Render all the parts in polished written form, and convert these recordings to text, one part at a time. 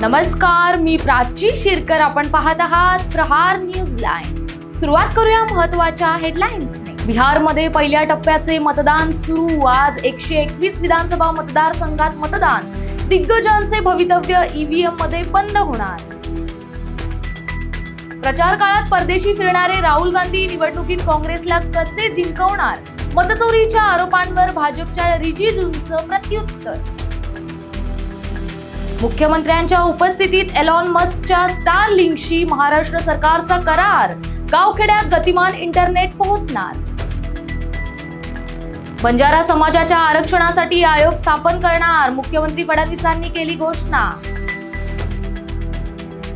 नमस्कार, मी प्राची शिरकर. आपण पाहत आहात प्रहार न्यूज लाईन. सुरुवात करूया महत्त्वाच्या हेडलाईन्सने. बिहारमध्ये पहिल्या टप्प्याचे मतदान सुरू. आज 121 विधानसभा मतदारसंघात मतदान. दिग्गजांचे भवितव्य ईव्हीएम मध्ये बंद होणार. प्रचार काळात परदेशी फिरणारे राहुल गांधी निवडणुकीत काँग्रेसला कसे जिंकवणार? मतचोरीच्या आरोपांवर भाजपच्या रिजिजूंचं प्रत्युत्तर. मुख्यमंत्र्यांच्या उपस्थितीत एलॉन मस्कच्या स्टारलिंकशी महाराष्ट्र सरकारचा करार. गावखेड्यात गतिमान इंटरनेट पोहोचणार. बंजारा समाजाच्या आरक्षणासाठी आयोग स्थापन करणार. मुख्यमंत्री फडणवीसांनी केली घोषणा.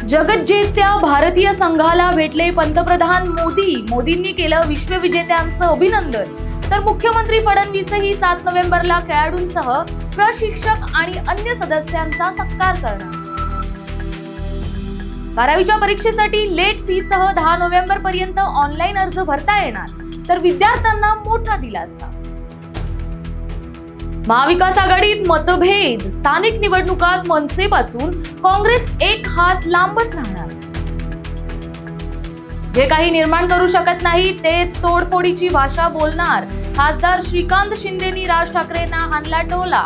जगज्जेत्या भारतीय संघाला भेटले पंतप्रधान मोदी. मोदींनी केलं विश्वविजेत्यांचं अभिनंदन. तर मुख्यमंत्री फडणवीसही 7 नोव्हेंबरला खेळाडूंसह प्रशिक्षक आणि अन्य सदस्यांचा सत्कार करणार. 12वीच्या परीक्षेसाठी लेट फी सह 10 नोव्हेंबर पर्यंत ऑनलाईन अर्ज भरता येणार. तर विद्यार्थ्यांना मोठा दिलासा. महाविकास आघाडीत मतभेद. स्थानिक निवडणुकात मनसेपासून काँग्रेस एक हात लांबच राहणार. जे काही निर्माण करू शकत नाही तेच तोडफोडीची भाषा बोलणार. खासदार श्रीकांत शिंदेनी राज ठाकरेंना हाणला टोला.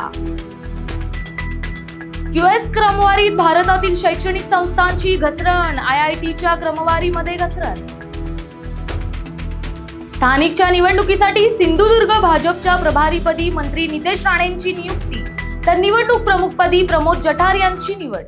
क्यूएस क्रमवारीत भारतातील शैक्षणिक संस्थांची घसरण. आयआयटीच्या क्रमवारीमध्ये घसरण. स्थानिकच्या निवडणुकीसाठी सिंधुदुर्ग भाजपच्या प्रभारीपदी मंत्री नितेश राणेंची नियुक्ती. तर निवडणूक प्रमुखपदी प्रमोद जठार यांची निवड.